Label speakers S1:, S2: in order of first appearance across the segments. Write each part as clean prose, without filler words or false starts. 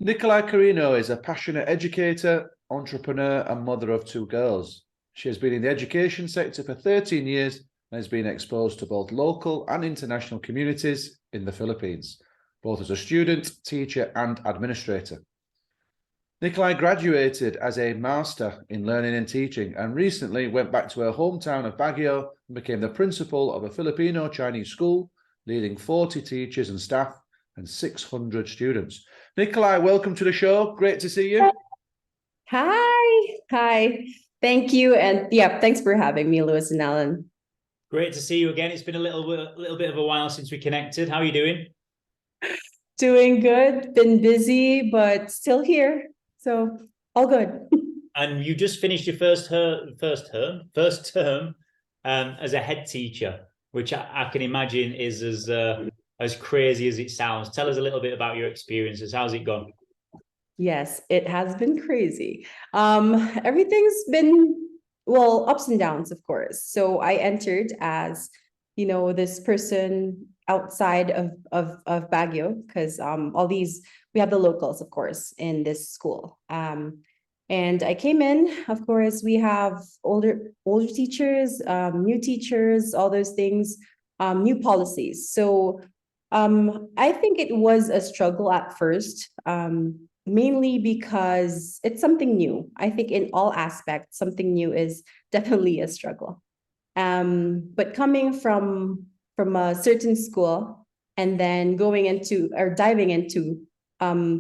S1: Nicolai Cariño is a passionate educator, entrepreneur, and mother of two girls. She has been in the education sector for 13 years and has been exposed to both local and international communities in the Philippines, both as a student, teacher, and administrator. Nicolai graduated as a master in learning and teaching and recently went back to her hometown of Baguio and became the principal of a Filipino-Chinese school, leading 40 teachers and staff and 600 students. Nicolai, welcome to the show. Great to see you.
S2: Hi. Hi. Thank you. And yeah, thanks for having me, Lewis and Alan.
S3: Great to see you again. It's been a little bit of a while since we connected. How are you doing?
S2: Doing good. Been busy, but still here. So all good.
S3: And you just finished your first term as a head teacher, which I can imagine is as crazy as it sounds. Tell us a little bit about your experiences. How's it gone?
S2: Yes, it has been crazy. Everything's been, well, ups and downs, of course. So I entered as, this person outside of Baguio, because we have the locals, of course, in this school. And I came in, of course, we have older teachers, new teachers, all those things, new policies. So I think it was a struggle at first, mainly because it's something new. I think in all aspects, something new is definitely a struggle. But coming from a certain school and then going into or diving into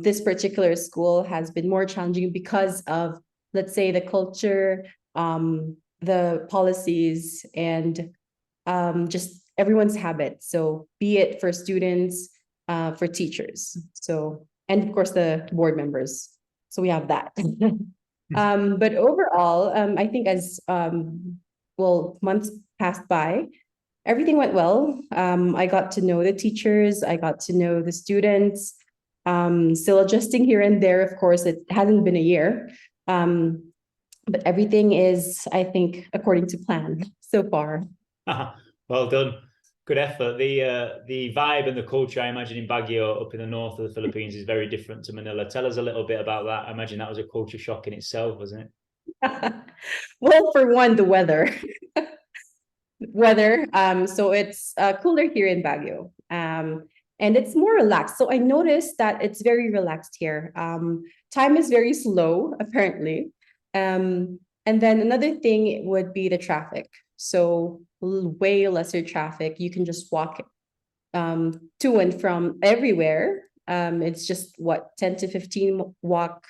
S2: this particular school has been more challenging because of, let's say, the culture, the policies, and just everyone's habits. So be it for students, for teachers. So, and of course the board members. So we have that. But overall, I think as months passed by, everything went well. I got to know the teachers, I got to know the students, still adjusting here and there. Of course, it hasn't been a year. But everything is, I think, according to plan so far.
S3: Well done. Good effort. The vibe and the culture, I imagine, in Baguio, up in the north of the Philippines, is very different to Manila. Tell us a little bit about that. I imagine that was a culture shock in itself, wasn't it?
S2: Well, for one, the weather. So it's cooler here in Baguio. And it's more relaxed. So I noticed that it's very relaxed here. Time is very slow, apparently. And then another thing would be the traffic. So way lesser traffic. You can just walk to and from everywhere. It's just 10 to 15 walk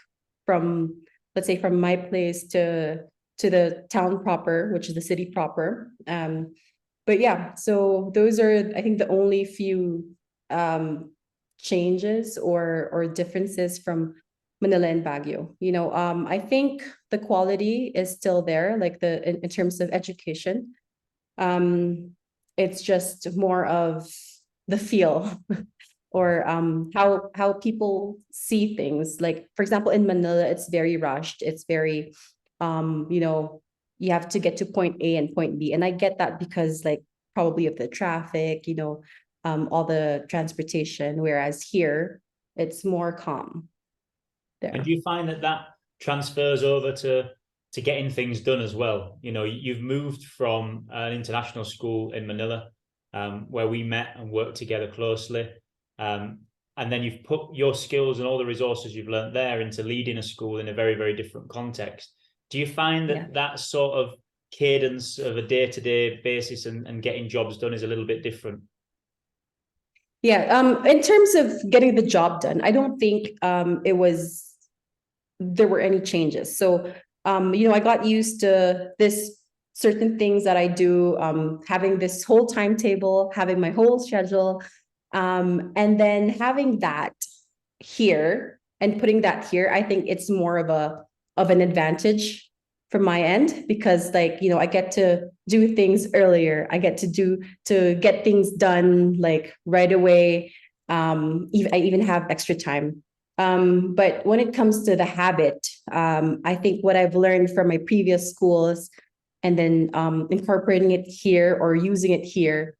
S2: from, let's say, from my place to the town proper, which is the city proper. But yeah, so those are, I think, the only few changes or differences from Manila and Baguio. I think the quality is still there, like in terms of education. It's just more of the feel or how people see things. Like, for example, in Manila, it's very rushed. It's very, you have to get to point A and point B. And I get that because, like, probably of the traffic, all the transportation, whereas here it's more calm there.
S3: And do you find that transfers over to getting things done as well? You've moved from an international school in Manila, where we met and worked together closely. And then you've put your skills and all the resources you've learned there into leading a school in a very, very different context. Do you find that sort of cadence of a day-to-day basis and getting jobs done is a little bit different?
S2: Yeah, in terms of getting the job done, I don't think there were any changes. So, I got used to this certain things that I do, having this whole timetable, having my whole schedule, and then having that here and putting that here. I think it's more of an advantage from my end because, like, I get to do things earlier. I get to get things done like right away. I even have extra time. But when it comes to the habit, I think what I've learned from my previous schools and then incorporating it here or using it here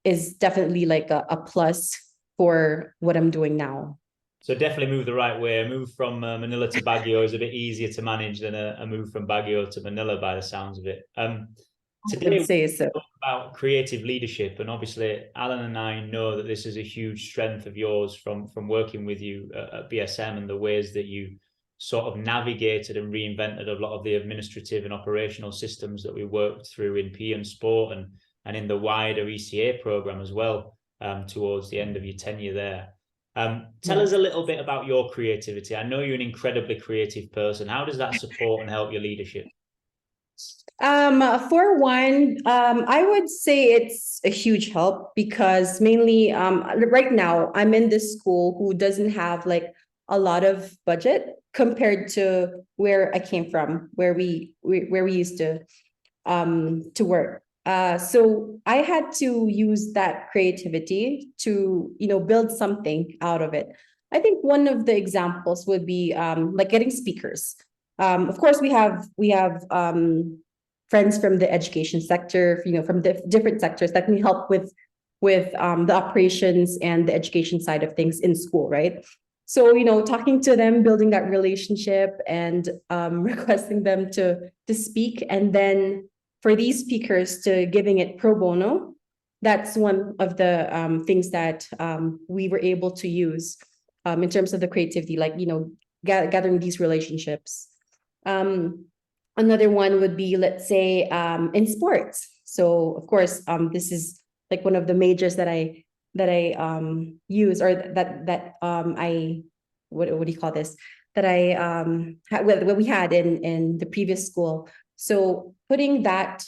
S2: is definitely like a plus for what I'm doing now.
S3: So definitely move the right way. A move from Manila to Baguio is a bit easier to manage than a move from Baguio to Manila, by the sounds of it.
S2: I
S3: Today
S2: would say so.
S3: we talk about creative leadership, and obviously Alan and I know that this is a huge strength of yours from working with you at BSM, and the ways that you sort of navigated and reinvented a lot of the administrative and operational systems that we worked through in PE and sport, and in the wider ECA program as well, towards the end of your tenure there. Tell us a little bit about your creativity. I know you're an incredibly creative person. How does that support and help your leadership?
S2: For one, I would say it's a huge help because mainly right now I'm in this school who doesn't have like a lot of budget compared to where I came from, where we used to work. So I had to use that creativity to, build something out of it. I think one of the examples would be like getting speakers. Of course, we have friends from the education sector, from the different sectors that can help with the operations and the education side of things in school, right? So, talking to them, building that relationship, and requesting them to speak, and then for these speakers to giving it pro bono. That's one of the things that we were able to use in terms of the creativity, like, gathering these relationships. Another one would be, let's say, in sports. So, of course, this is like one of the majors that I use, or that I what do you call this? That I what we had in the previous school. So putting that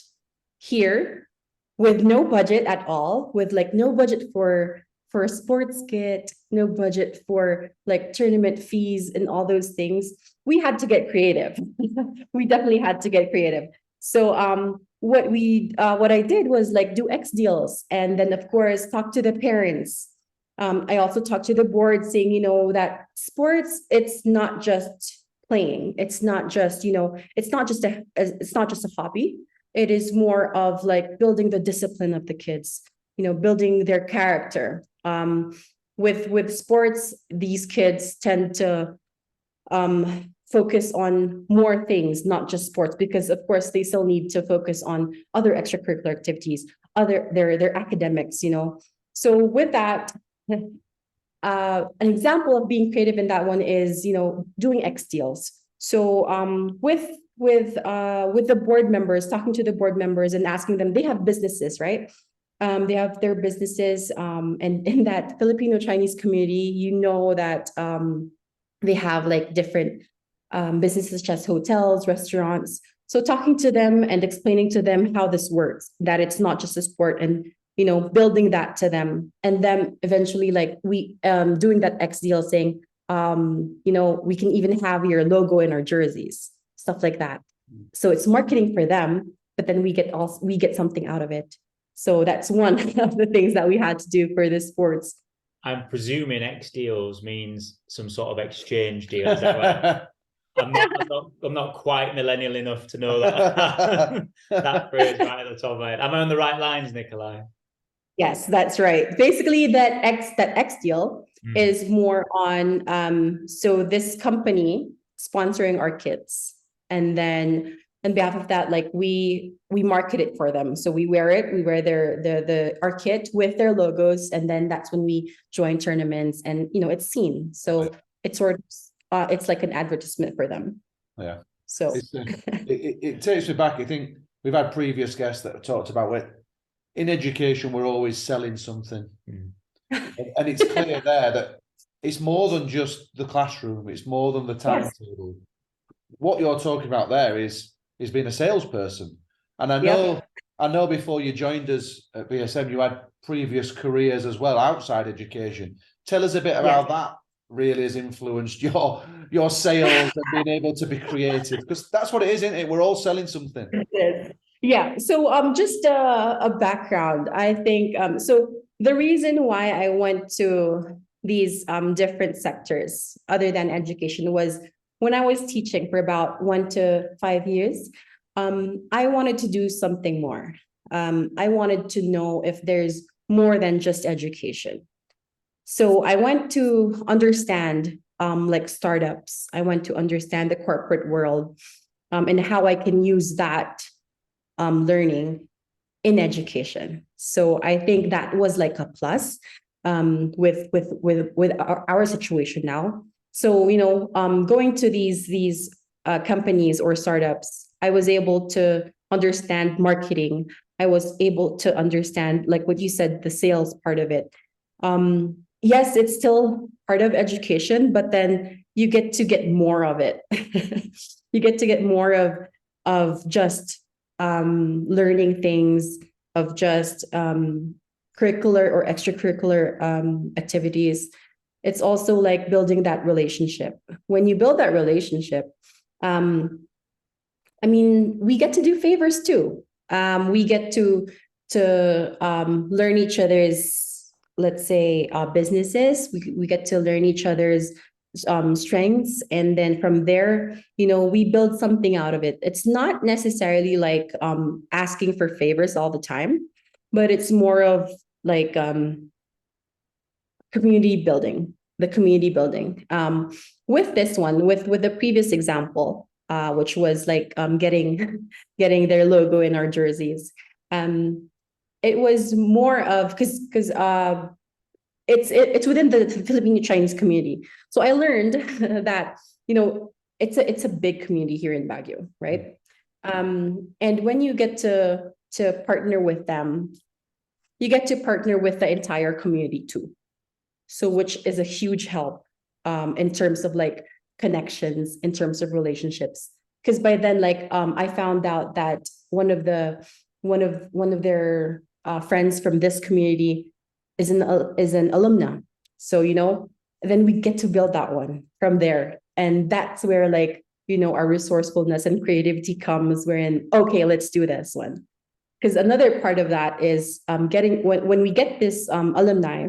S2: here with no budget at all, with like no budget for a sports kit, no budget for like tournament fees and all those things, we had to get creative. We definitely had to get creative. So what I did was like do X deals, and then of course talk to the parents. I also talked to the board saying, that sports, it's not just playing. It's not just, it's not just a hobby. It is more of like building the discipline of the kids, building their character. With sports, these kids tend to focus on more things, not just sports, because of course they still need to focus on other extracurricular activities, their academics, So with that, an example of being creative in that one is, doing X deals. So with the board members, talking to the board members and asking them, they have businesses, right? They have their businesses, and in that Filipino-Chinese community, that they have like different businesses such as hotels, restaurants. So talking to them and explaining to them how this works, that it's not just a sport, and building that to them, and then eventually like we doing that X deal, saying we can even have your logo in our jerseys, stuff like that. So it's marketing for them, but then we get something out of it. So that's one of the things that we had to do for the sports.
S3: I'm presuming X deals means some sort of exchange deal. Is that right? I'm not quite millennial enough to know that that phrase right at the top of my head. Am I on the right lines, Nicolai?
S2: Yes, that's right. Basically, that X deal is more on so this company sponsoring our kids, and then on behalf of that, like we market it for them. So we wear our kit with their logos, and then that's when we join tournaments, and it's seen. So it's sort of it's like an advertisement for them.
S1: Yeah.
S2: So
S1: it takes me back. I think we've had previous guests that have talked about it. In education, we're always selling something. And it's clear there that it's more than just the classroom. It's more than the timetable. Yes. What you're talking about there is being a salesperson. And I know before you joined us at BSM, you had previous careers as well outside education. Tell us a bit about that really has influenced your sales and being able to be creative, because that's what it is, isn't it? We're all selling something.
S2: It is. Yeah. So just a background. I think so the reason why I went to these different sectors other than education was when I was teaching for about 1 to 5 years, I wanted to do something more. I wanted to know if there's more than just education. So I went to understand like startups. I went to understand the corporate world, and how I can use that learning in education. So I think that was like a plus with our situation now. So going to these companies or startups, I was able to understand marketing. I was able to understand, like what you said, the sales part of it. Yes, it's still part of education, but then you get to get more of it. You get to get more of just learning things, of just curricular or extracurricular activities. It's also like building that relationship. When you build that relationship, I mean, we get to do favors too. We get to learn each other's, let's say, businesses. We get to learn each other's strengths, and then from there, we build something out of it. It's not necessarily like asking for favors all the time, but it's more of like community building, the community building. With this one, with the previous example, which was like getting their logo in our jerseys. It was more of because it's within the Filipino-Chinese community. So I learned that it's a big community here in Baguio, right? And when you get to partner with them, you get to partner with the entire community too. So which is a huge help in terms of like connections, in terms of relationships. Because by then, like I found out that one of their friends from this community is an alumna. So then we get to build that one from there, and that's where like our resourcefulness and creativity comes. Wherein, okay, let's do this one. Because another part of that is getting when we get this alumni,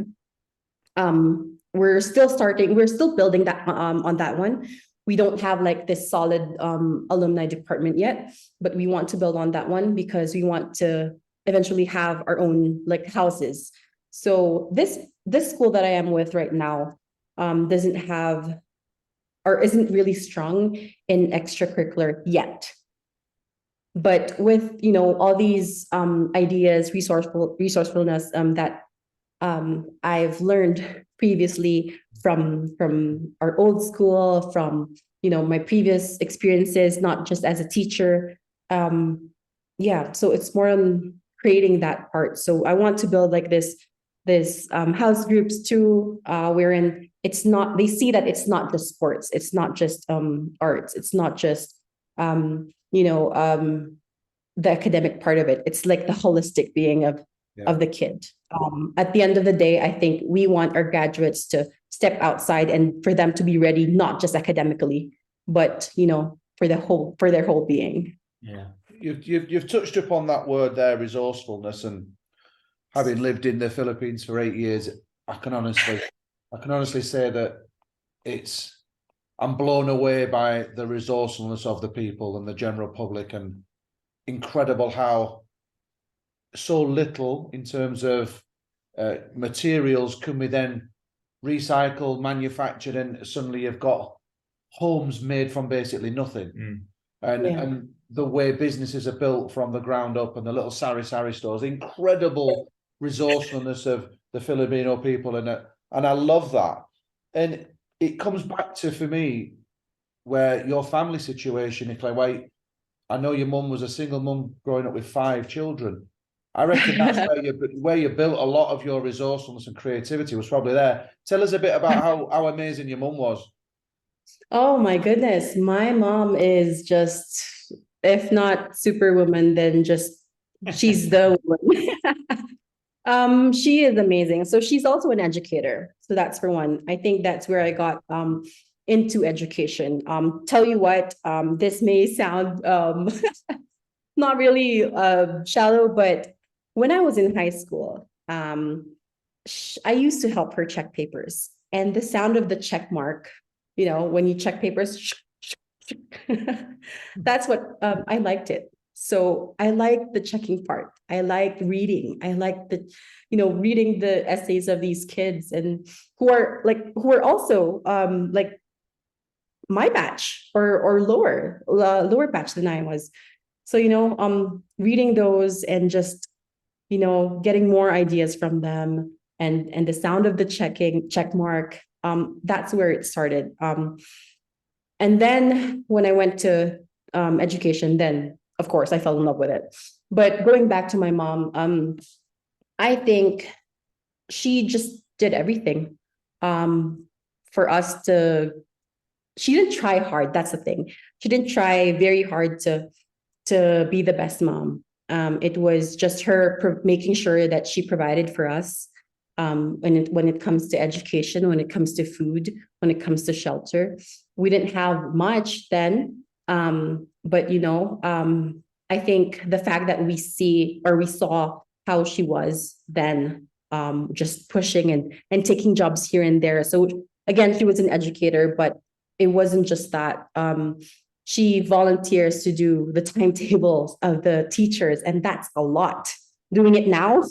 S2: we're still building that on that one. We don't have like this solid alumni department yet, but we want to build on that one because we want to eventually have our own like houses. So this school that I am with right now doesn't have or isn't really strong in extracurricular yet. But with all these ideas, resourcefulness that I've learned previously from our old school, from my previous experiences, not just as a teacher. Yeah, so it's more on creating that part. So I want to build like this house groups too, wherein it's not, they see that it's not just sports, it's not just arts, it's not just the academic part of it. It's like the holistic being of the kid. At the end of the day, I think we want our graduates to step outside and for them to be ready, not just academically, but for their whole being.
S3: Yeah,
S1: you've touched upon that word there, resourcefulness, and having lived in the Philippines for 8 years, I can honestly say that I'm blown away by the resourcefulness of the people and the general public, and incredible how so little in terms of materials can we then recycle, manufactured, and suddenly you've got homes made from basically nothing. And the way businesses are built from the ground up, and the little sari stores, incredible resourcefulness of the Filipino people, and I love that. And it comes back to, for me, where your family situation, Nicolai, I know your mum was a single mum growing up with 5 children. I reckon that's where you built a lot of your resourcefulness and creativity was probably there. Tell us a bit about how amazing your mum was.
S2: Oh my goodness. My mom is just, if not superwoman, then just she's the one. She is amazing. So she's also an educator. So that's for one. I think that's where I got into education. Tell you what, this may sound not really shallow, but when I was in high school, I used to help her check papers, and the sound of the check mark, when you check papers, that's what I liked it. So I like the checking part. I like reading. I like the, reading the essays of these kids and who are also like my batch or lower batch than I was. So, reading those and just, getting more ideas from them and the sound of the check mark, that's where it started. And then when I went to education, then of course I fell in love with it. But going back to my mom, I think she just did everything for us to. She didn't try hard. That's the thing. She didn't try very hard to be the best mom. It was just her making sure that she provided for us when it comes to education, when it comes to food, when it comes to shelter. We didn't have much then, but I think the fact that we saw how she was then, just pushing and taking jobs here and there. So again, she was an educator, but it wasn't just that. She volunteers to do the timetables of the teachers, and that's a lot. Doing it now,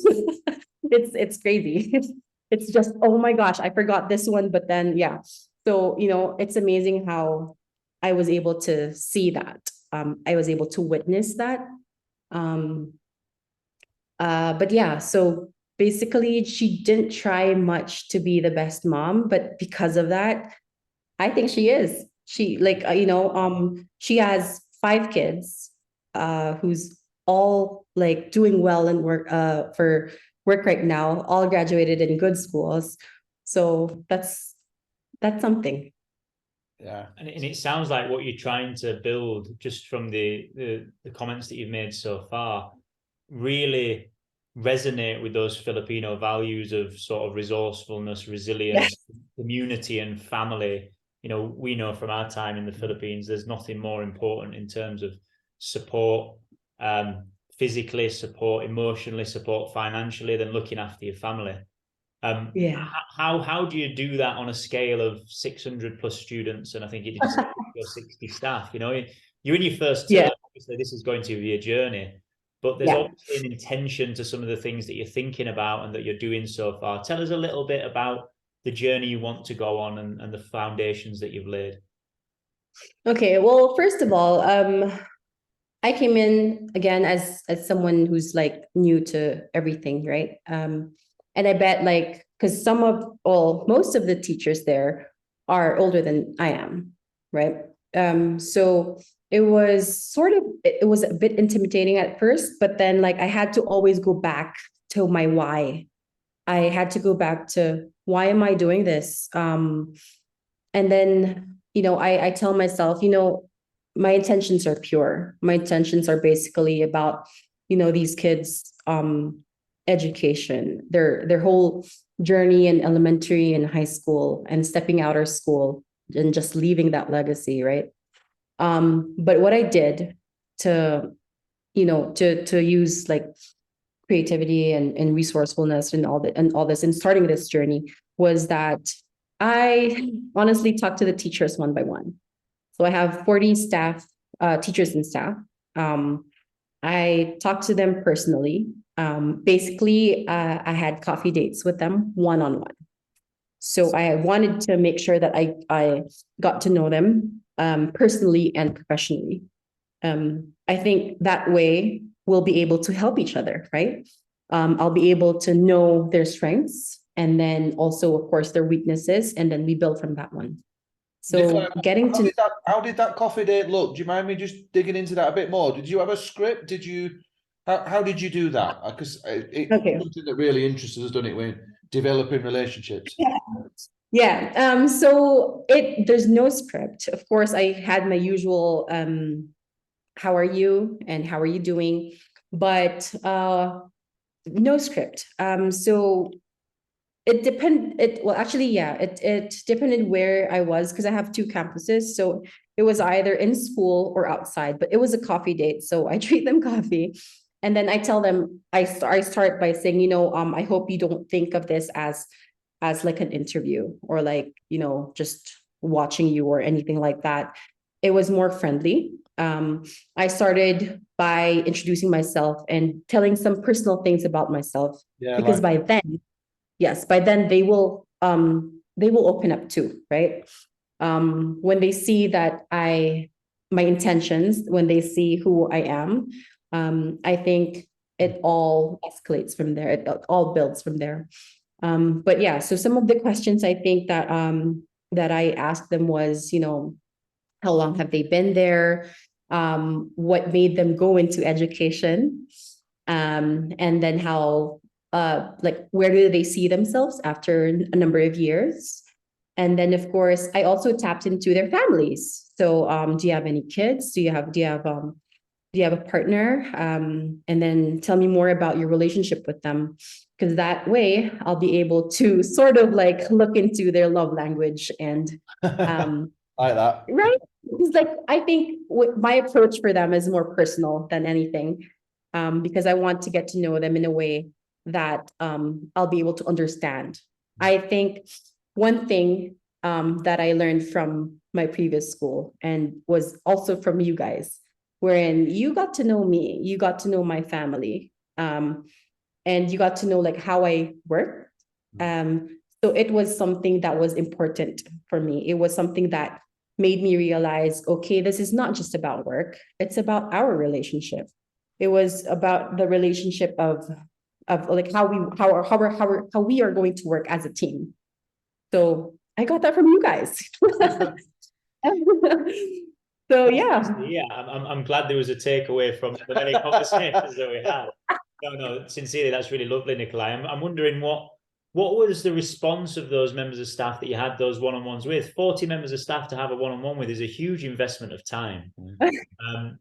S2: it's crazy. It's just, oh my gosh, I forgot this one, but then yeah. So it's amazing how I was able to see that. I was able to witness that. But yeah, so basically, she didn't try much to be the best mom, but because of that, I think she is. She she has 5 kids, who's all like doing well in work, for work right now, all graduated in good schools. So that's something.
S3: Yeah, and it sounds like what you're trying to build, just from the comments that you've made so far, really resonate with those Filipino values of sort of resourcefulness, resilience, community, and family. We know from our time in the Philippines, there's nothing more important in terms of support, physically support, emotionally support, financially, than looking after your family. How do you do that on a scale of 600 plus students? And I think it is 60 staff. You're in your first term. Obviously, this is going to be a journey, but there's obviously an intention to some of the things that you're thinking about and that you're doing so far. Tell us a little bit about the journey you want to go on and the foundations that you've laid.
S2: Okay, well, first of all, I came in again as someone who's like new to everything, right? And I bet because most of the teachers there are older than I am, right? So it was a bit intimidating at first, but then I had to always go back to my why. I had to go back to, why am I doing this? And then, I tell myself, my intentions are pure. My intentions are basically about, these kids' education, their whole journey in elementary and high school and stepping out of school and just leaving that legacy, right? But what I did to use creativity and resourcefulness and all this and starting this journey was that I honestly talked to the teachers one by one. So I have 40 staff, teachers and staff. I talked to them personally. Basically, I had coffee dates with them one-on-one. So I wanted to make sure that I got to know them personally and professionally. I think that way we'll be able to help each other, right? I'll be able to know their strengths and then also, of course, their weaknesses, and then we build from that one. So
S1: Nicolai, how did that coffee date look? Do you mind me just digging into that a bit more? Did you have a script? How did you do that? Because it's something that really interests us, doesn't it, when developing relationships?
S2: Yeah. So there's no script. Of course, I had my usual how are you and how are you doing, but no script. So it depended where I was, because I have 2 campuses. So it was either in school or outside, but it was a coffee date. So I treat them coffee. And then I tell them, I start by saying, I hope you don't think of this as like an interview or just watching you or anything like that. It was more friendly. I started by introducing myself and telling some personal things about myself,
S1: Yeah,
S2: because by then, yes, by then they will open up too, right? When they see that my intentions, when they see who I am, I think it all escalates from there. It all builds from there. But yeah, so some of the questions I think that I asked them was, how long have they been there? What made them go into education? And then how, like, where do they see themselves after a number of years? And then, of course, I also tapped into their families. So, do you have any kids? Do you have a partner? And then tell me more about your relationship with them, because that way I'll be able to sort of like look into their love language and
S1: like that.
S2: right? Because like I think my approach for them is more personal than anything, because I want to get to know them in a way that I'll be able to understand. I think one thing that I learned from my previous school and was also from you guys, wherein you got to know me, you got to know my family, and you got to know like how I work. So it was something that was important for me. It was something that made me realize, okay, this is not just about work. It's about our relationship. It was about the relationship of like how we are going to work as a team. So I got that from you guys. So yeah.
S3: Yeah, I'm glad there was a takeaway from the many conversations that we had. No, sincerely, that's really lovely, Nicolai. I'm wondering what was the response of those members of staff that you had those one-on-ones with? 40 members of staff to have a one-on-one with is a huge investment of time.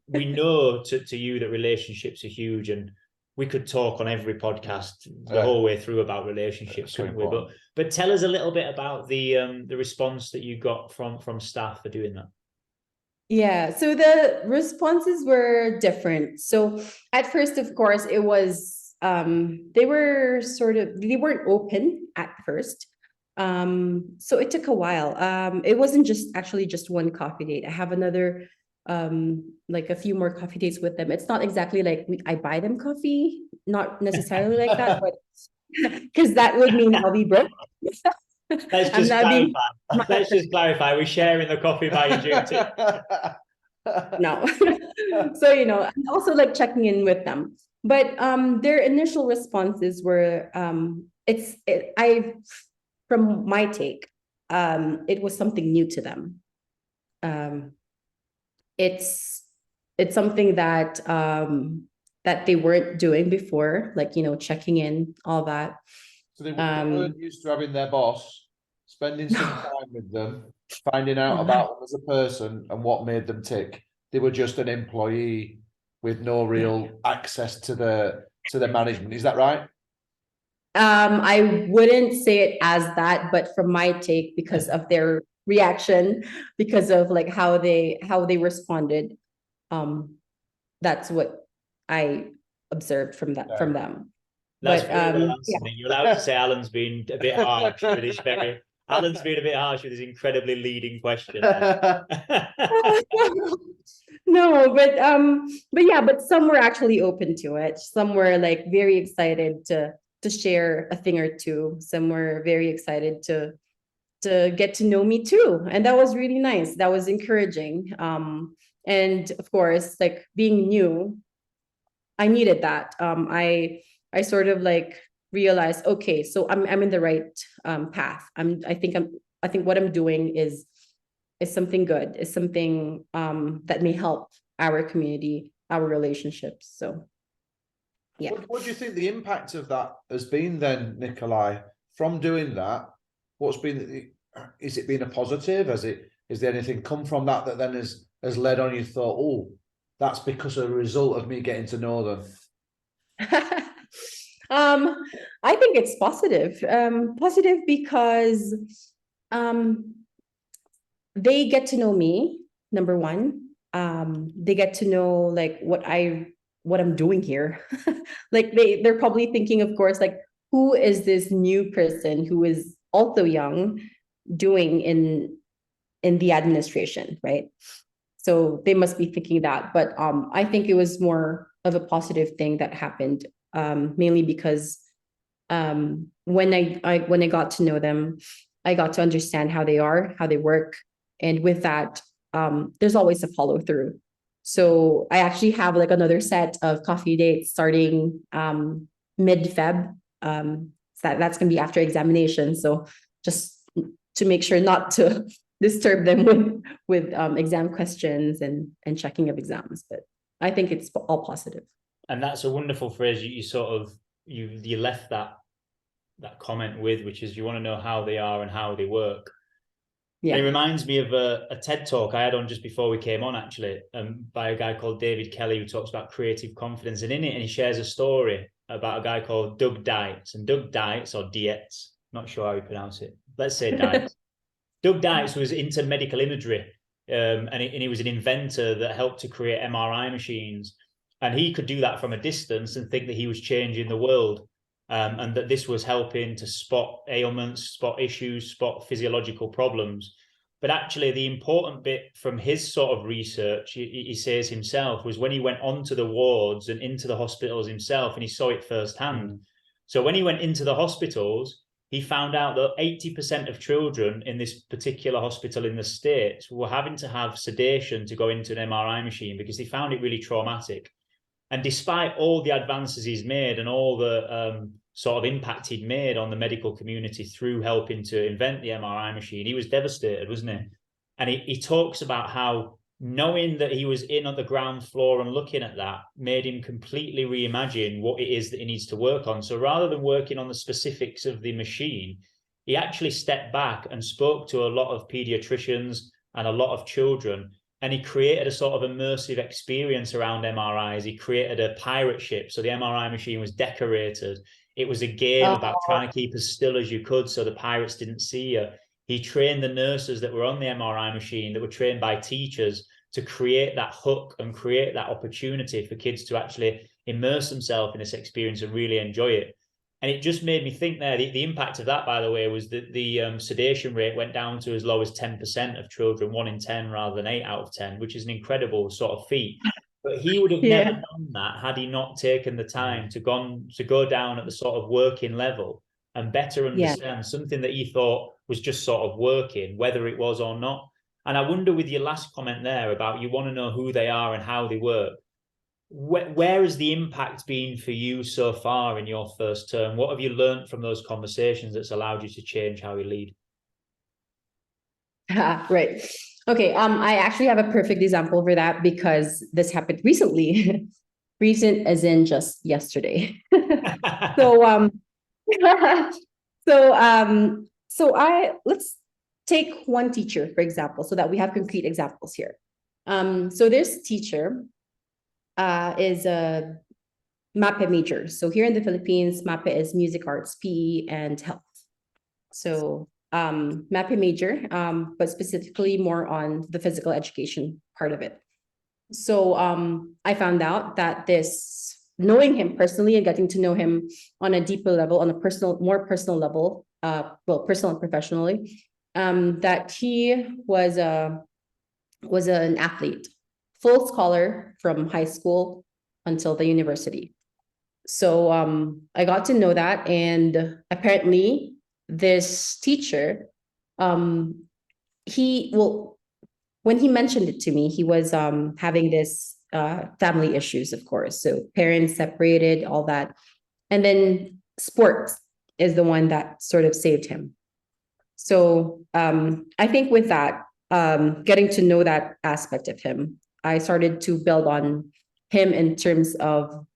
S3: We know to you that relationships are huge, and we could talk on every podcast the whole way through about relationships, couldn't we? But tell us a little bit about the response that you got from staff for doing that.
S2: Yeah, so the responses were different. So at first, of course, it was they weren't open at first. So it took a while. It wasn't just one coffee date. I have another like a few more coffee dates with them. It's not exactly like I buy them coffee, not necessarily like that, but because that would mean I'll be broke.
S3: Let's just clarify. We're sharing the coffee buying duty.
S2: No. So, also like checking in with them. But their initial responses were from my take, it was something new to them. It's something that that they weren't doing before, like checking in, all that.
S1: So they weren't used to having their boss, spending some time with them, finding out about them as a person and what made them tick. They were just an employee with no real access to the management. Is that right?
S2: I wouldn't say it as that, but from my take, because of their reaction, because of like how they responded, that's what I observed from them.
S3: That's
S2: but
S3: You're allowed to say Alan's been a bit harsh with his Alan's been a bit harsh with his incredibly leading question.
S2: No, but some were actually open to it. Some were like very excited to share a thing or two. Some were very excited to get to know me too, and that was really nice. That was encouraging. And of course, like being new, I needed that. I sort of like realized, okay, so I'm in the right path. I think what I'm doing is something good, is something that may help our community, our relationships. So yeah.
S1: What do you think the impact of that has been then, Nicolai, from doing that? Is it been a positive? Is there anything come from that then has led on you thought, oh, that's because of a result of me getting to know them?
S2: I think it's positive. Positive because they get to know me, number one. They get to know like what I'm doing here. Like they're probably thinking, of course, like, who is this new person who is also young doing in the administration, right? So they must be thinking that. But I think it was more of a positive thing that happened, mainly because when I got to know them, I got to understand how they are, how they work. And with that, there's always a follow through. So I actually have like another set of coffee dates starting mid-Feb. That's gonna be after examination. So just to make sure not to disturb them with exam questions and checking of exams. But I think it's all positive.
S3: And that's a wonderful phrase you sort of you left that comment with, which is you want to know how they are and how they work. Yeah. It reminds me of a TED talk I had on just before we came on, actually, by a guy called David Kelly, who talks about creative confidence. And in it, and he shares a story about a guy called Doug Dietz. And Doug Dietz, or Dietz, not sure how you pronounce it. Let's say Dietz. Doug Dietz was into medical imagery, and he was an inventor that helped to create MRI machines. And he could do that from a distance and think that he was changing the world. And that this was helping to spot ailments, spot issues, spot physiological problems. But actually, the important bit from his sort of research, he says himself, was when he went onto the wards and into the hospitals himself, and he saw it firsthand. So when he went into the hospitals, he found out that 80% of children in this particular hospital in the States were having to have sedation to go into an MRI machine because they found it really traumatic. And despite all the advances he's made and all the sort of impact he'd made on the medical community through helping to invent the MRI machine, he was devastated, wasn't he? And he talks about how knowing that he was in on the ground floor and looking at that made him completely reimagine what it is that he needs to work on. So rather than working on the specifics of the machine, he actually stepped back and spoke to a lot of pediatricians and a lot of children. And he created a sort of immersive experience around MRIs. He created a pirate ship. So the MRI machine was decorated. It was a game about trying to keep as still as you could so the pirates didn't see you. He trained the nurses that were on the MRI machine, that were trained by teachers, to create that hook and create that opportunity for kids to actually immerse themselves in this experience and really enjoy it. And it just made me think there, the impact of that, by the way, was that the sedation rate went down to as low as 10% of children, 1 in 10 rather than 8 out of 10, which is an incredible sort of feat. But he would have never known that had he not taken the time to go down at the sort of working level and better understand something that he thought was just sort of working, whether it was or not. And I wonder, with your last comment there about you want to know who they are and how they work, where has the impact been for you so far in your first term? What have you learned from those conversations that's allowed you to change how you lead?
S2: Right. Okay. I actually have a perfect example for that because this happened recently. Recent as in just yesterday. So let's take one teacher, for example, so that we have concrete examples here. So this teacher is a MAPE major. So here in the Philippines, MAPE is music, arts, PE, and health. So MAPE major, but specifically more on the physical education part of it. So I found out that knowing him personally and getting to know him on a deeper level, on a more personal level, personal and professionally, that he was an athlete, full scholar from high school until the university. So I got to know that, and apparently this teacher, when he mentioned it to me, he was having this family issues, of course. So parents separated, all that. And then sports is the one that sort of saved him. So I think with that, getting to know that aspect of him, I started to build on him in terms of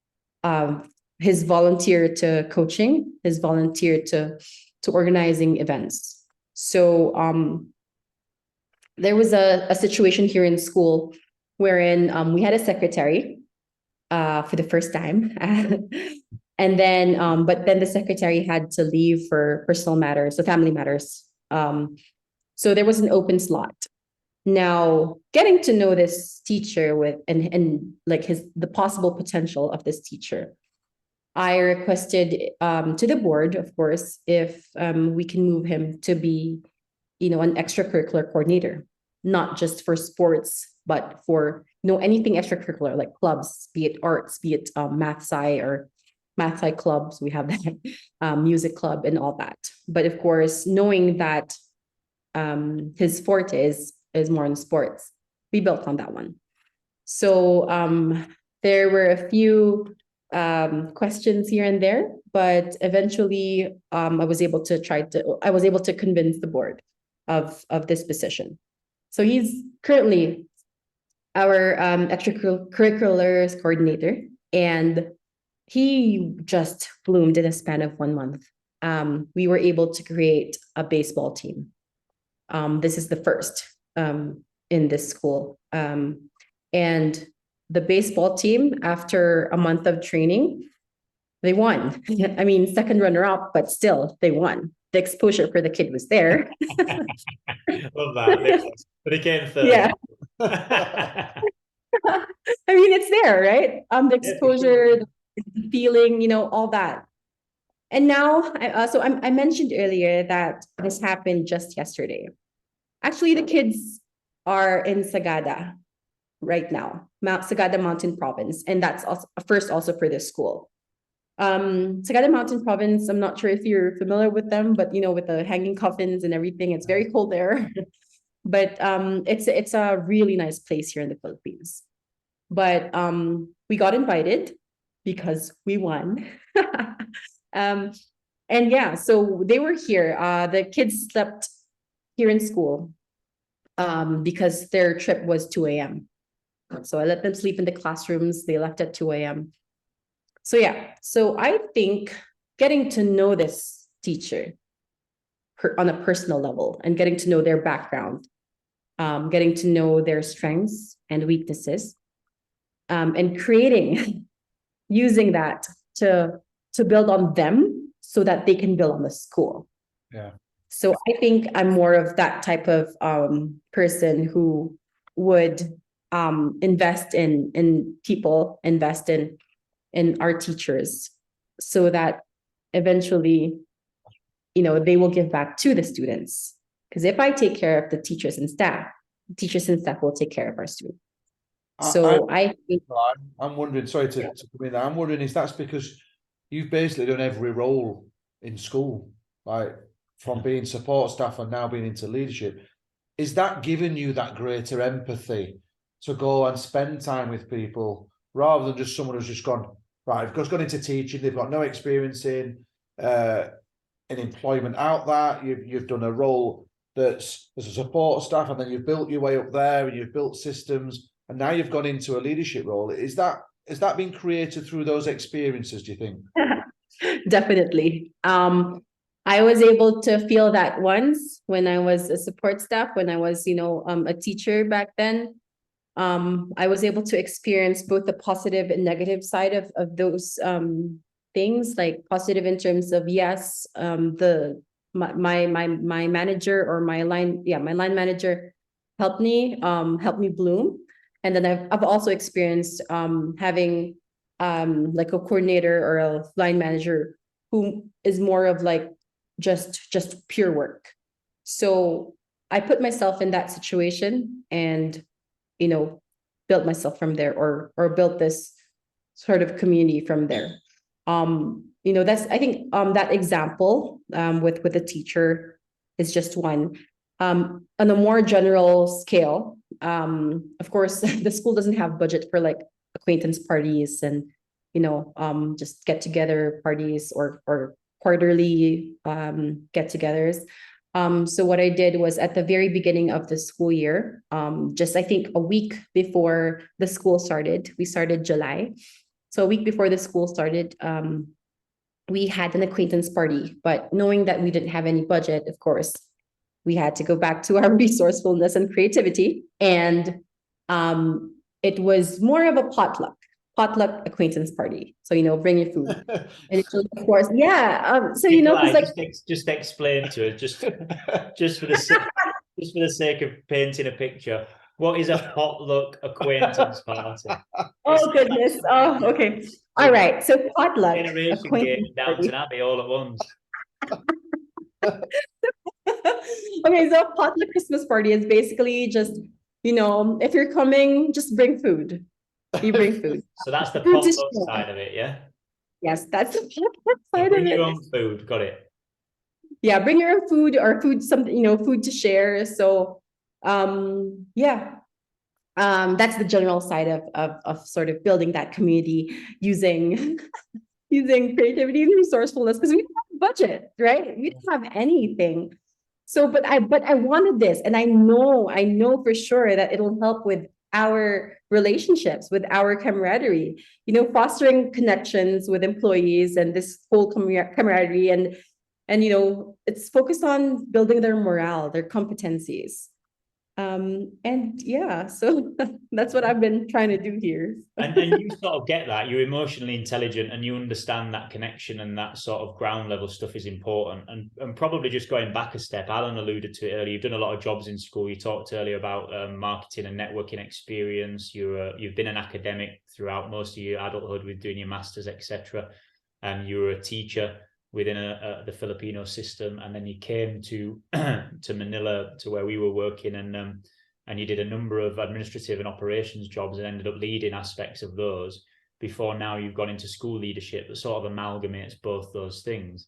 S2: his volunteer to coaching, his volunteer to organizing events. So there was a situation here in school wherein we had a secretary for the first time. And then, but then the secretary had to leave for personal matters, so family matters. So there was an open slot. Now, getting to know this teacher and like the possible potential of this teacher, I requested to the board, of course, if we can move him to be, an extracurricular coordinator, not just for sports but for, anything extracurricular, like clubs, be it arts, be it math sci clubs, we have that music club and all that. But of course, knowing that his forte is more in sports, we built on that one. So there were a few questions here and there, but eventually I was able to convince the board of this position. So he's currently our extracurriculars coordinator, and he just bloomed in a span of 1 month. We were able to create a baseball team. This is the first in this school. And the baseball team, after a month of training, they won. I mean, second runner up, but still they won. The exposure for the kid was there.
S3: Love that. But again, third.
S2: Yeah. I mean, it's there, right? The exposure, the feeling, all that. And now, I mentioned earlier that this happened just yesterday. Actually, the kids are in Sagada right now, Sagada Mountain Province, and that's also first also for this school. Sagada Mountain Province, I'm not sure if you're familiar with them, but with the hanging coffins and everything, it's very cold there. But it's a really nice place here in the Philippines. But we got invited because we won. And yeah, so they were here. The kids slept here in school because their trip was 2 a.m. So I let them sleep in the classrooms. They left at 2 a.m. So yeah, so I think getting to know this teacher on a personal level and getting to know their background, getting to know their strengths and weaknesses, and using that to build on them so that they can build on the school.
S1: Yeah.
S2: So I think I'm more of that type of person who would invest in people, invest in our teachers, so that eventually, they will give back to the students. Because if I take care of the teachers and staff will take care of our students. So I think
S1: I'm wondering, sorry to come in there, I'm wondering if that's because you've basically done every role in school, like from being support staff and now being into leadership. Is that giving you that greater empathy to go and spend time with people rather than just someone who's just gone, right, I've just gone into teaching, they've got no experience in employment out that, you've done a role that's as a support staff, and then you've built your way up there and you've built systems, and now you've gone into a leadership role. Has that been created through those experiences, do you think?
S2: Definitely. I was able to feel that once when I was a support staff, when I was, a teacher back then. I was able to experience both the positive and negative side of those things, like positive in terms of, yes, my manager or my line manager helped me bloom. And then I've also experienced having like a coordinator or a line manager who is more of like just pure work. So I put myself in that situation and built myself from there, or built this sort of community from there. That's, I think, that example with a teacher is just one. On a more general scale, of course, the school doesn't have budget for like acquaintance parties and, just get together parties or quarterly get-togethers. So what I did was at the very beginning of the school year, just I think a week before the school started, we started July. So a week before the school started, we had an acquaintance party, but knowing that we didn't have any budget, of course, we had to go back to our resourcefulness and creativity. And it was more of a potluck acquaintance party. So, bring your food. And it was, of course, yeah. So,
S3: Nicolai, just explain to us, just for the sake of painting a picture, what is a potluck acquaintance party?
S2: Oh, goodness. Oh, okay. All right. So potluck.
S3: Generation game Downton Abbey all at once.
S2: Okay, so potluck Christmas party is basically just if you're coming, just bring food. You bring food.
S3: So that's the
S2: Food to
S3: potluck
S2: share.
S3: side of it, yeah?
S2: Yes, that's the
S3: So
S2: side of
S3: bring your
S2: it.
S3: own food, got it.
S2: Yeah, bring your own food or something, food to share. So, yeah. That's the general side of sort of building that community using using creativity and resourcefulness, because we don't have a budget, right? We don't have anything. So, but I wanted this, and I know for sure that it'll help with our relationships, with our camaraderie, fostering connections with employees and this whole camaraderie, and it's focused on building their morale, their competencies. And yeah, so that's what I've been trying to do here.
S3: And you sort of get that. You're emotionally intelligent and you understand that connection, and that sort of ground level stuff is important. And probably just going back a step, Alan alluded to it earlier. You've done a lot of jobs in school. You talked earlier about marketing and networking experience. You've been an academic throughout most of your adulthood with doing your masters, etc. And you were a teacher within the Filipino system, and then you came to to Manila, to where we were working, and you did a number of administrative and operations jobs and ended up leading aspects of those before now you've gone into school leadership that sort of amalgamates both those things.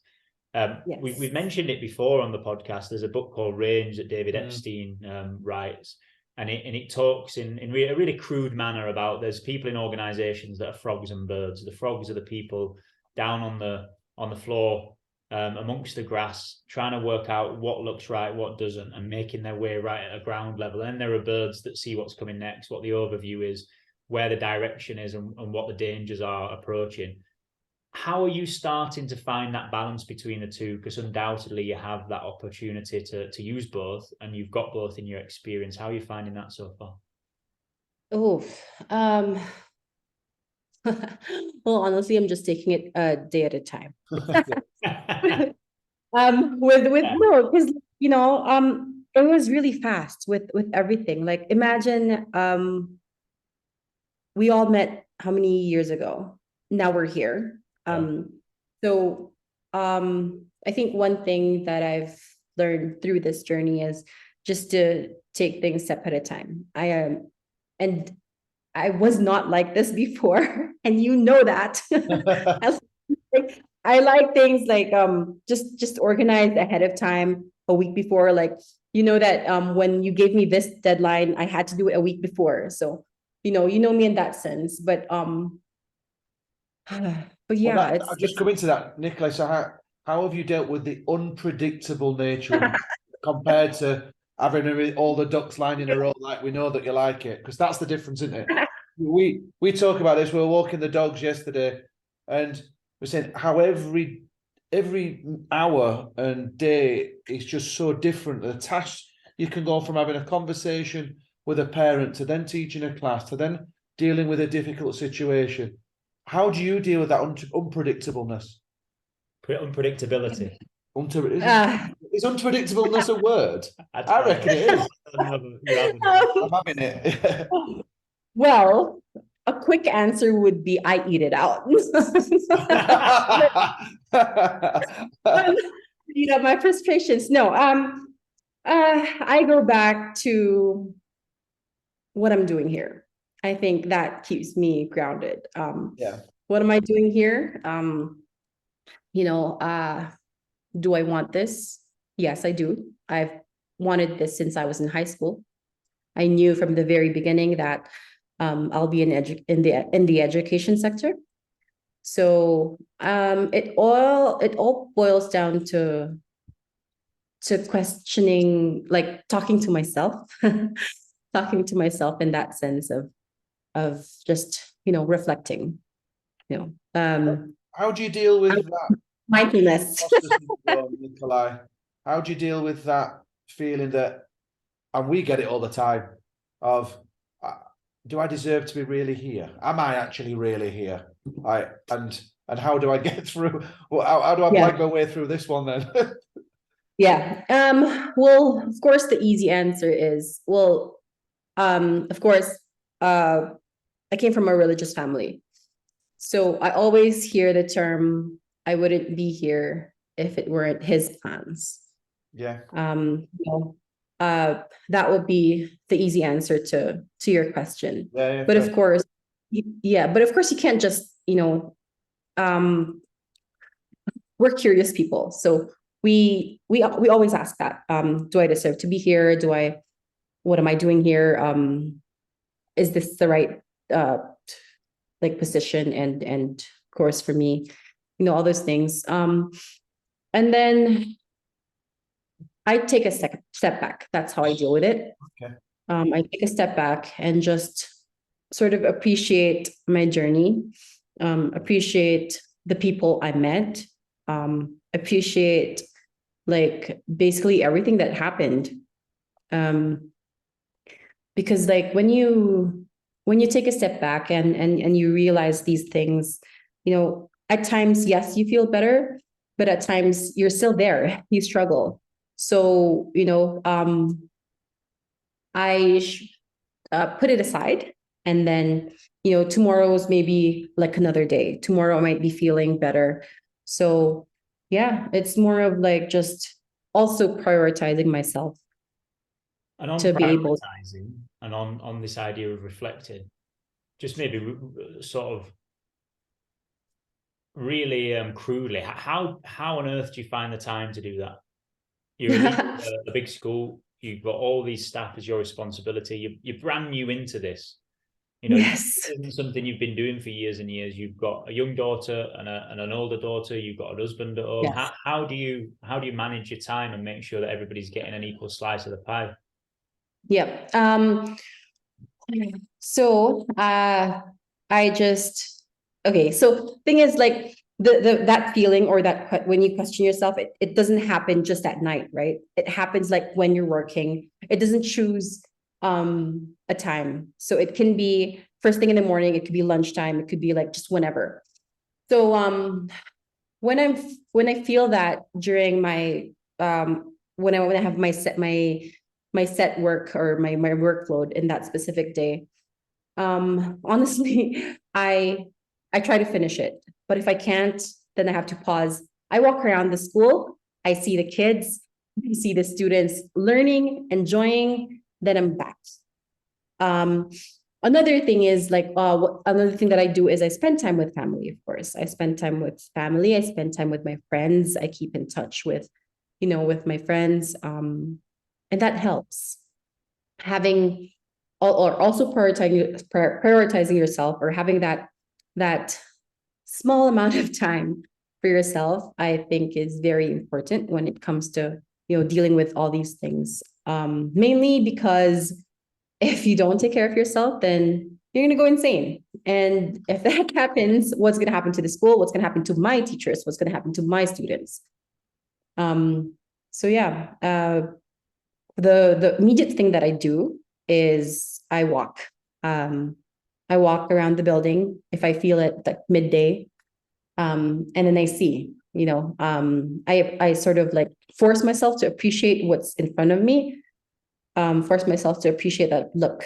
S3: Yes. We've mentioned it before on the podcast. There's a book called Range that David Epstein writes, and it talks in a really crude manner about there's people in organizations that are frogs and birds. The frogs are the people down on the floor amongst the grass, trying to work out what looks right, what doesn't, and making their way right at a ground level. And there are birds that see what's coming next, what the overview is, where the direction is, and what the dangers are approaching. How are you starting to find that balance between the two? Because undoubtedly you have that opportunity to use both, and you've got both in your experience. How are you finding that so far?
S2: Well, honestly, I'm just taking it a day at a time. No, because it was really fast with everything. Like, imagine we all met how many years ago? Now we're here. So I think one thing that I've learned through this journey is just to take things step at a time. And I was not like this before, and that. I like things like just organized ahead of time, a week before. Like, that when you gave me this deadline, I had to do it a week before. So you know me in that sense. But yeah,
S1: I'll just come into that, Nicolai. So how have you dealt with the unpredictable nature of compared to having all the ducks lined in a row, like we know that you like it? Because that's the difference, isn't it? We talk about this. We were walking the dogs yesterday, and we're saying how every hour and day is just so different. The tasks, you can go from having a conversation with a parent to then teaching a class to then dealing with a difficult situation. How do you deal with that unpredictableness?
S3: Unpredictability.
S1: Is unpredictableness a word? I reckon it is. I'm having it.
S2: Well, a quick answer would be I eat it out. My frustrations. No, I go back to what I'm doing here. I think that keeps me grounded. What am I doing here? Do I want this? Yes, I do. I've wanted this since I was in high school. I knew from the very beginning that I'll be in the education sector. So it all boils down to questioning, like talking to myself, talking to myself in that sense of just reflecting.
S1: How do you deal with that?
S2: Mindfulness.
S1: Nicolai, how do you deal with that feeling that, and we get it all the time, of do I deserve to be really here? Am I actually really here? And how do I get through? Well, how do I blank my way through this one then?
S2: Well, of course, the easy answer is, of course, I came from a religious family. So I always hear the term, I wouldn't be here if it weren't his plans.
S1: Yeah.
S2: that would be the easy answer to your question.
S1: Yeah,
S2: But of
S1: fair.
S2: course, but of course you can't just, we're curious people. So we always ask that, do I deserve to be here? What am I doing here? Is this the right like position and course for me? All those things. And then I take a step back. That's how I deal with it.
S1: Okay.
S2: I take a step back and just sort of appreciate my journey, appreciate the people I met, appreciate like basically everything that happened. Because like when you take a step back and you realize these things, at times, yes, you feel better, but at times you're still there, you struggle. So, I put it aside, and then, tomorrow's maybe like another day. Tomorrow I might be feeling better. So yeah, it's more of like just also prioritizing myself.
S3: And on
S2: to be able
S3: prioritizing and on this idea of reflecting, just maybe sort of really crudely, how on earth do you find the time to do that? You're in a big school, you've got all these staff as your responsibility, you're brand new into this.
S2: Yes.
S3: It isn't something you've been doing for years and years. You've got a young daughter and an older daughter. You've got a husband at home.
S2: Yes.
S3: How do you manage your time and make sure that everybody's getting an equal slice of the pie?
S2: Yeah. So I just okay. So thing is like that feeling or that when you question yourself, it doesn't happen just at night, right? It happens like when you're working. It doesn't choose a time. So it can be first thing in the morning, it could be lunchtime, it could be like just whenever. So when I feel that during my when I have my set work or my workload in that specific day, honestly, I try to finish it. But if I can't, then I have to pause. I walk around the school, I see the kids, I see the students learning, enjoying, then I'm back. Another thing is like another thing that I do is I spend time with family. Of course, I spend time with family. I spend time with my friends. I keep in touch with, with my friends, and that helps. Having or also prioritizing yourself or having that small amount of time for yourself, I think is very important when it comes to dealing with all these things. Mainly because if you don't take care of yourself, then you're going to go insane. And if that happens, what's going to happen to the school? What's going to happen to my teachers? What's going to happen to my students? So yeah, the immediate thing that I do is I walk. I walk around the building if I feel it like midday. And then I see, I sort of like force myself to appreciate what's in front of me. Force myself to appreciate that, look,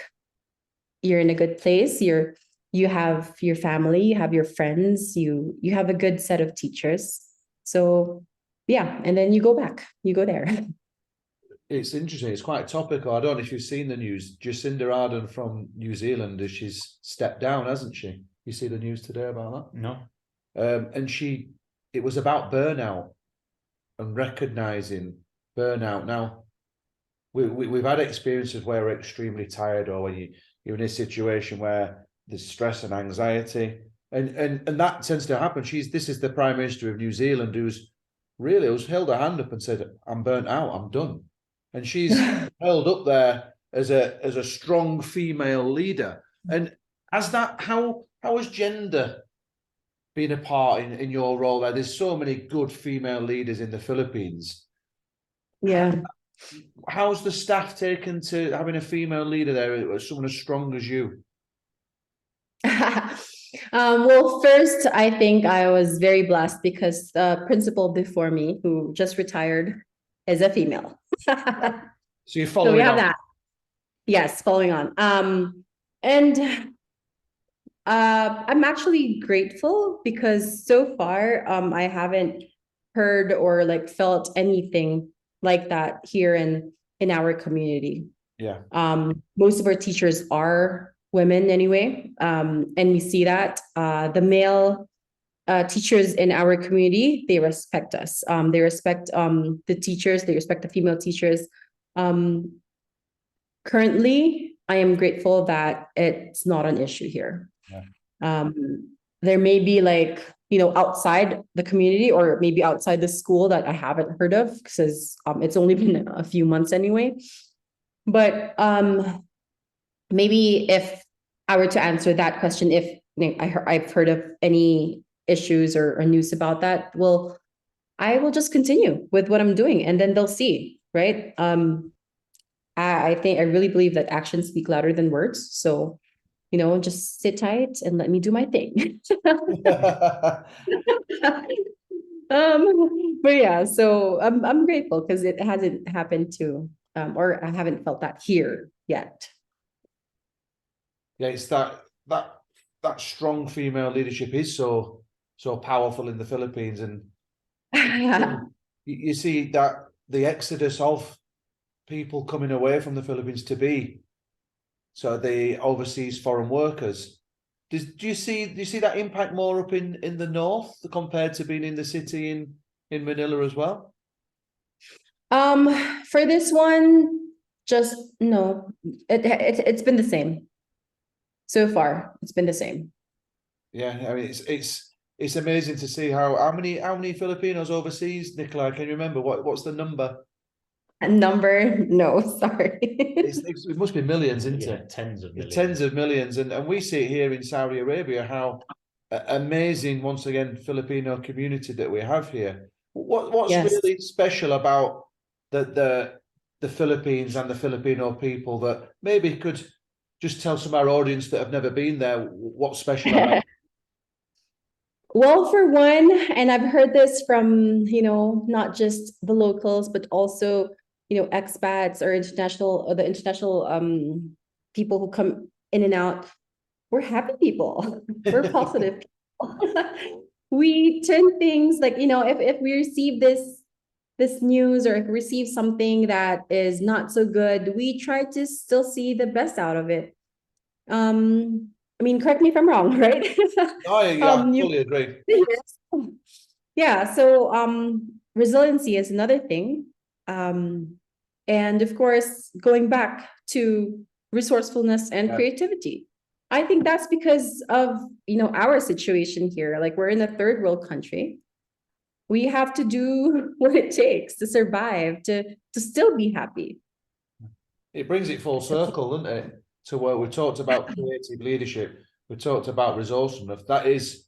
S2: you're in a good place. You have your family, you have your friends, you have a good set of teachers. So yeah, and then you go there.
S1: It's interesting. It's quite topical. I don't know if you've seen the news. Jacinda Ardern from New Zealand, she's stepped down, hasn't she? You see the news today about that?
S3: No.
S1: And it was about burnout and recognizing burnout. Now, we've had experiences where we're extremely tired, or when you're in a situation where there's stress and anxiety, and that tends to happen. This is the Prime Minister of New Zealand who's held her hand up and said, "I'm burnt out. I'm done." And she's held up there as a strong female leader. And how has gender been a part in your role there? There's so many good female leaders in the Philippines.
S2: Yeah.
S1: How's the staff taken to having a female leader there, someone as strong as you?
S2: Well, first, I think I was very blessed because the principal before me, who just retired, is a female.
S1: So you're following
S2: we have
S1: on.
S2: that. Yes, following on. And I'm actually grateful because so far, I haven't heard or like felt anything like that here in in our community.
S1: Yeah.
S2: Most of our teachers are women anyway, and we see that the male teachers in our community, they respect us. They respect the teachers. They respect the female teachers. Currently, I am grateful that it's not an issue here.
S1: Yeah.
S2: There may be like, outside the community or maybe outside the school that I haven't heard of because it's only been a few months anyway. But maybe if I were to answer that question, if I've heard of any issues or news about that, well, I will just continue with what I'm doing and then they'll see, right? I really believe that actions speak louder than words. So, just sit tight and let me do my thing. But yeah, so I'm grateful because it hasn't happened to, or I haven't felt that here yet.
S1: Yeah, it's that strong female leadership is so powerful in the Philippines, and you see that the exodus of people coming away from the Philippines to be the overseas foreign workers. Do you see that impact more up in the north compared to being in the city in Manila as well?
S2: For this one, just no. It's been the same. So far, it's been the same.
S1: Yeah, I mean it's amazing to see how many Filipinos overseas, Nicolai, can you remember what's the number?
S2: A number? No, sorry.
S1: It must be millions, isn't it?
S3: Tens of millions.
S1: Tens of millions, and we see it here in Saudi Arabia how amazing, once again, Filipino community that we have here. What's really special about the Philippines and the Filipino people that maybe could just tell some of our audience that have never been there what's special about it?
S2: Well, for one, and I've heard this from, not just the locals, but also, expats or the international people who come in and out. We're happy people. We're positive people. We turn things like, if we receive this news or if we receive something that is not so good, we try to still see the best out of it. I mean, correct me if I'm wrong, right?
S1: Oh, yeah, I fully agree.
S2: Yeah, so resiliency is another thing. And of course, going back to resourcefulness and creativity. I think that's because of, our situation here. Like we're in a third world country. We have to do what it takes to survive, to still be happy.
S1: It brings it full circle, doesn't it? To where we talked about creative leadership, we talked about resourcefulness. That is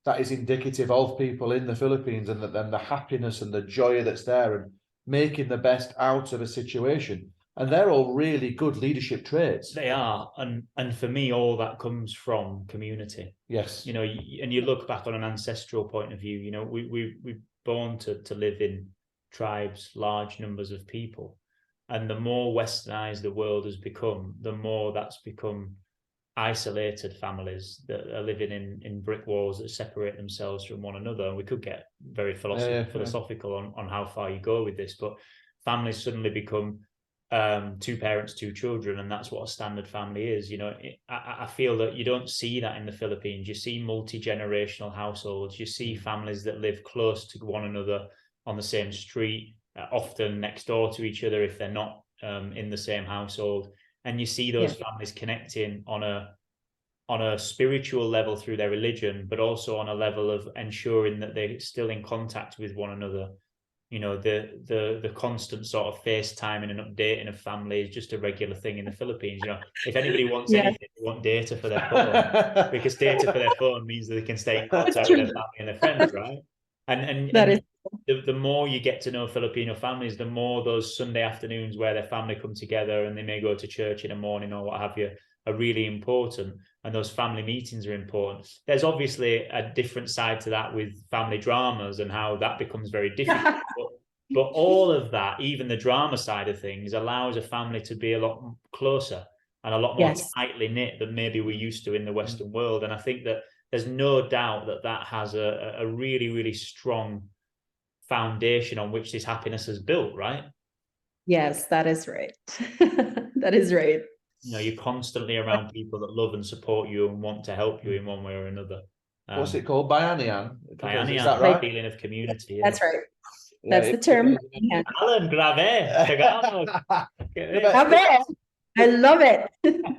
S1: indicative of people in the Philippines and the happiness and the joy that's there and making the best out of a situation. And they're all really good leadership traits.
S3: They are, and for me, all that comes from community.
S1: Yes,
S3: and you look back on an ancestral point of view. We're born to live in tribes, large numbers of people. And the more westernized the world has become, the more that's become isolated families that are living in brick walls that separate themselves from one another. And we could get very philosophical on how far you go with this, but families suddenly become 2 parents, 2 children, and that's what a standard family is. I feel that you don't see that in the Philippines. You see multi-generational households. You see families that live close to one another on the same street, often next door to each other if they're not in the same household. And you see those families connecting on a spiritual level through their religion, but also on a level of ensuring that they're still in contact with one another. The constant sort of FaceTiming and updating of family is just a regular thing in the Philippines. If anybody wants anything, they want data for their phone, because data for their phone means that they can stay in contact with their family and their friends, right? And the more you get to know Filipino families, the more those Sunday afternoons where their family come together and they may go to church in the morning or what have you are really important. And those family meetings are important. There's obviously a different side to that with family dramas and how that becomes very difficult. but all of that, even the drama side of things, allows a family to be a lot closer and a lot more tightly knit than maybe we're used to in the Western world. And I think that there's no doubt that has a really, really strong foundation on which this happiness is built, right?
S2: Yes, that is right. That is right.
S3: You know, you're constantly around people that love and support you and want to help you in one way or another.
S1: What's it called? Bayanihan? Is
S3: Bayanihan,
S1: that right?
S3: feeling of community.
S2: That's right.
S1: Yeah,
S2: That's the term.
S3: Alan, grave, Tagalog.
S2: I love it.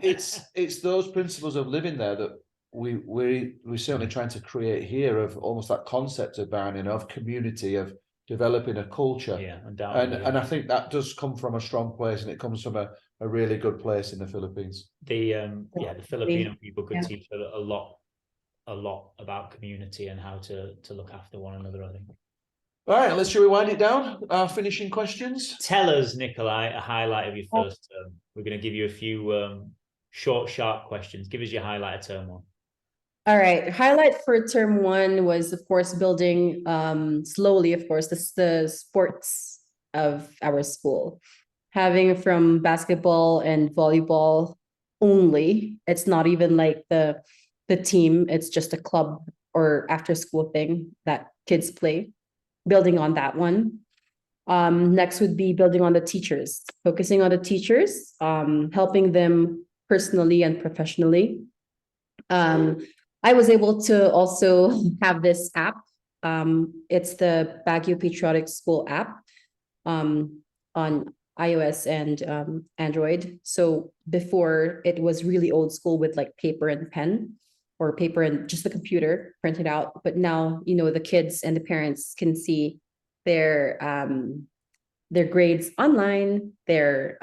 S1: It's those principles of living there that we're certainly trying to create here, of almost that concept of Bayanihan, of community, of developing a culture.
S3: Yeah, undoubtedly.
S1: And I think that does come from a strong place, and it comes from a really good place in the Philippines.
S3: The Filipino people could teach a lot about community and how to look after one another, I think.
S1: All right, shall we wind it down? Our finishing questions.
S3: Tell us, Nicolai, a highlight of your first term. We're going to give you a few short, sharp questions. Give us your highlight of term one.
S2: All right. Highlight for term one was, of course, building slowly, of course, the sports of our school. Having from basketball and volleyball only. It's not even like the team, it's just a club or after school thing that kids play. Building on that one. Next would be building on the teachers, focusing on the teachers, helping them personally and professionally. I was able to also have this app. It's the Baguio Patriotic School app on iOS and Android. So before, it was really old school with like paper and pen, or paper and just the computer printed out. But now, the kids and the parents can see their grades online, their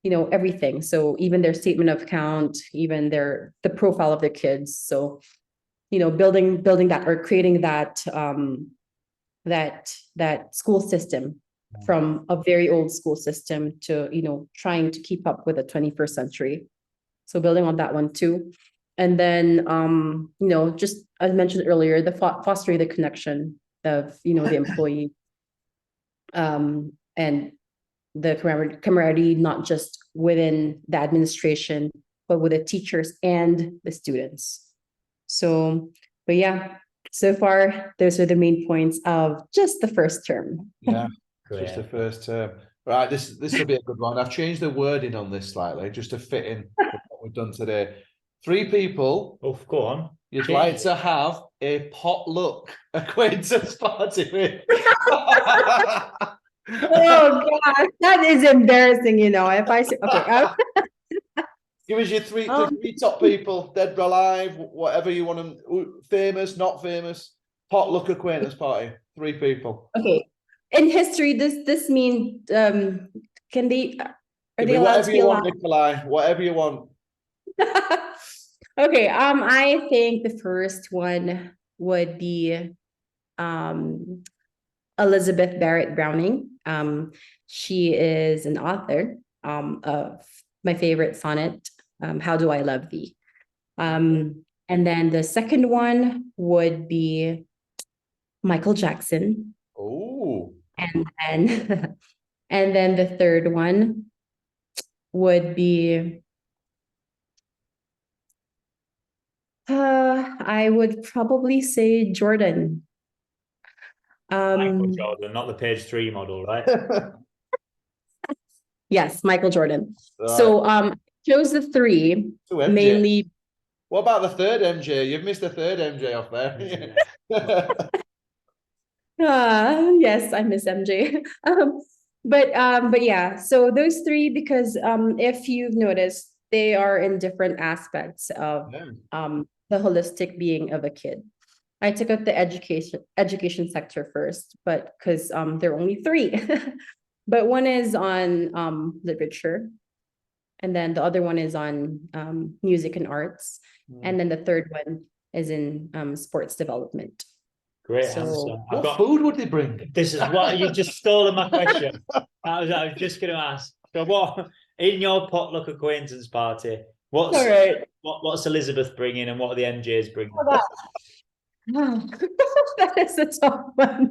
S2: everything. So even their statement of account, even the profile of their kids. So, building that, or creating that that school system from a very old school system to, trying to keep up with the 21st century. So building on that one too. And then, just as mentioned earlier, the fostering the connection of, the employee, and the camaraderie, not just within the administration, but with the teachers and the students. So, but yeah, so far, those are the main points of just the first term.
S1: Yeah, just the first term. Right, this will be a good one. I've changed the wording on this slightly just to fit in with what we've done today. 3 people.
S3: Oh, go on.
S1: You'd like to have a potluck acquaintance party with.
S2: Oh God, that is embarrassing. If I say, okay.
S1: Give us your three top people, dead or alive, whatever you want them, famous, not famous. Potluck acquaintance party. 3 people.
S2: Okay. In history, does this mean can they are they allowed
S1: whatever
S2: to be
S1: you want,
S2: allowed?
S1: Nicolai? Whatever you want.
S2: Okay. I think the first one would be Elizabeth Barrett Browning. She is an author of my favorite sonnet, How Do I Love Thee? And then the second one would be Michael Jackson.
S1: Oh.
S2: And then and then the third one would be I would probably say Jordan.
S3: Michael Jordan, not the page 3 model, right?
S2: Yes, Michael Jordan.
S1: Right.
S2: So chose the 3 mainly.
S1: What about the third MJ? You've missed the third MJ off there.
S2: Yes, I miss MJ. But yeah, so those 3, because if you've noticed, they are in different aspects of the holistic being of a kid. I took up the education sector first, but because there are only 3. But one is on literature, and then the other one is on music and arts, and then the third one is in sports development.
S3: Great
S2: So,
S3: answer.
S1: What food would they bring?
S3: This is what you just stolen my question. I was just going to ask. So, what in your potluck acquaintance party? What's Elizabeth bringing, and what are the MJs bringing?
S2: That is a tough one.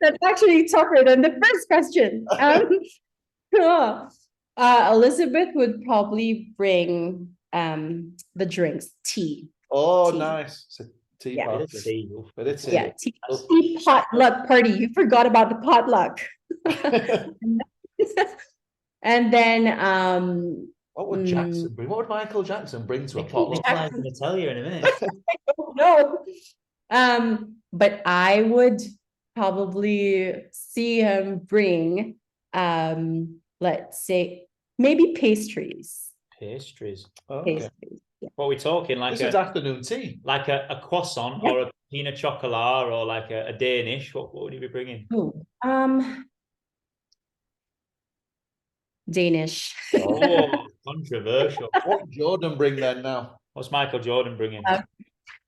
S2: That's actually tougher than the first question. Elizabeth would probably bring the drinks, tea.
S1: Oh,
S2: tea.
S1: Nice. It's a tea party.
S2: Yeah, tea potluck party. You forgot about the potluck. And then
S1: What would Jackson bring? What would Michael Jackson bring to a potluck?
S3: Nicolai's going to tell you in a minute.
S2: no. But I would probably see him bring let's say maybe pastries.
S3: Pastries.
S1: Oh, okay.
S2: Pastries. Yeah.
S3: What are we talking? Like
S1: This is afternoon tea.
S3: like a croissant or a pina chocolat or like a Danish. What would you be bringing?
S2: Ooh, Danish.
S3: Oh, controversial.
S1: What would Jordan bring then now?
S3: What's Michael Jordan bringing?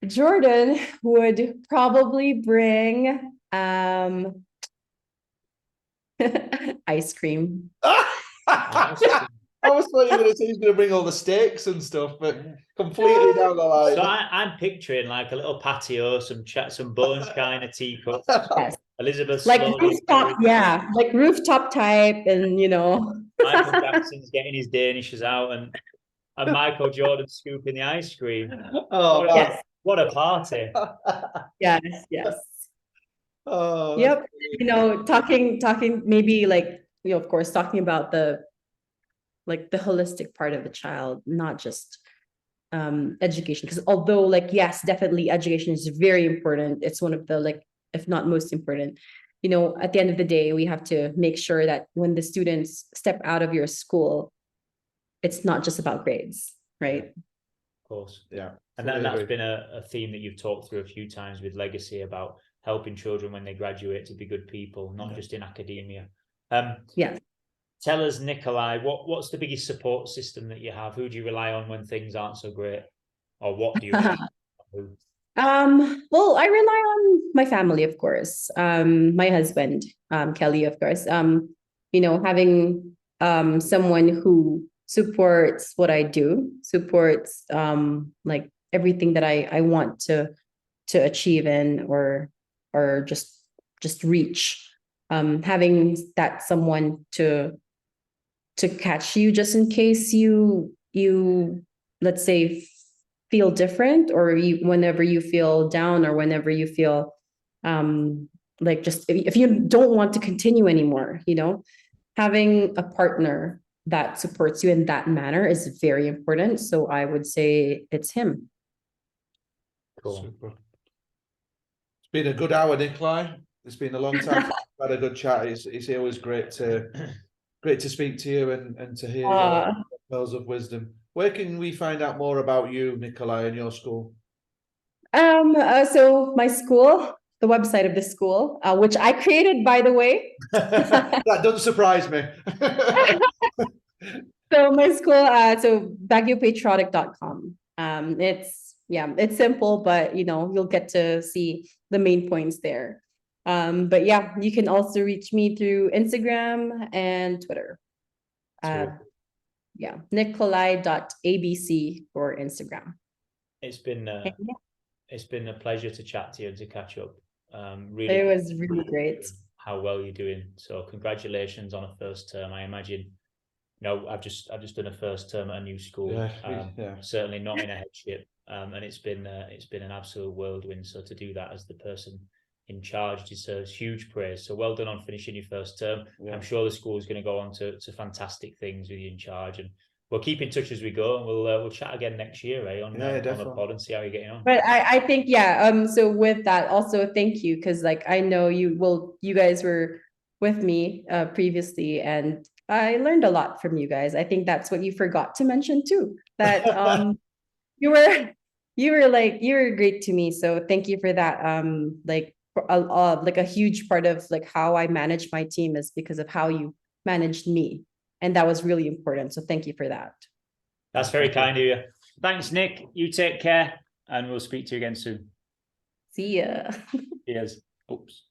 S2: Jordan would probably bring ice cream.
S1: I was thought you were going to say he's going to bring all the steaks and stuff, but completely down the line.
S3: So I'm picturing like a little patio, some bones kind of teacup.
S2: Yes.
S3: Elizabeth,
S2: Like rooftop, yeah, like rooftop type, and
S3: Michael Jackson's getting his Danishes out, and Michael Jordan scooping the ice cream.
S1: Oh,
S2: yes,
S3: what a party!
S2: yes, yes.
S1: Oh,
S2: Yep. Talking maybe like of course, talking about the holistic part of the child, not just education. Because although yes, definitely education is very important. It's one of the if not most important. At the end of the day, we have to make sure that when the students step out of your school, it's not just about grades, right?
S3: Of course,
S1: yeah.
S3: And that's been a theme that you've talked through a few times with Legacy about helping children when they graduate to be good people, not just in academia.
S2: Yeah.
S3: Tell us, Nicolai, what's the biggest support system that you have? Who do you rely on when things aren't so great? Or what do you rely on?
S2: Well, I rely on my family, of course. My husband, Kelly, of course. Having someone who supports what I do, supports everything that I want to achieve or just reach. Having that someone to catch you just in case you let's say feel different, or whenever you feel down, or whenever you feel just if you don't want to continue anymore, having a partner that supports you in that manner is very important. So I would say it's him.
S3: Cool.
S1: Super. It's been a good hour, Nicolai. It's been a long time. We've had a good chat. It's always great to speak to you and to hear your pearls of wisdom. Where can we find out more about you, Nicolai, and your school?
S2: So my school, the website of the school, which I created, by the way.
S1: That doesn't surprise me.
S2: So my school, so BaguioPatriotic.com. It's simple, but you'll get to see the main points there. But yeah, you can also reach me through Instagram and Twitter. Yeah, Nicolai.abc for Instagram.
S3: It's been a pleasure to chat to you and to catch up.
S2: Really, it was really great.
S3: How well you're doing. So congratulations on a first term. I imagine, I've just done a first term at a new school. Certainly not in a headship. And it's been an absolute whirlwind. So to do that as the person in charge deserves huge praise. So well done on finishing your first term. Yeah. I'm sure the school is going to go on to fantastic things with you in charge, and we'll keep in touch as we go, and we'll chat again next year, on the pod, and see how you're getting on.
S2: But I think so with that also, thank you, because I know you guys were with me previously, and I learned a lot from you guys. I think that's what you forgot to mention too, that you were great to me, so thank you for that. A huge part of how I manage my team is because of how you managed me, and that was really important, so thank you for that.
S3: That's very kind of you. Thanks, Nick. You take care, and we'll speak to you again soon.
S2: See ya.
S3: Cheers. Oops.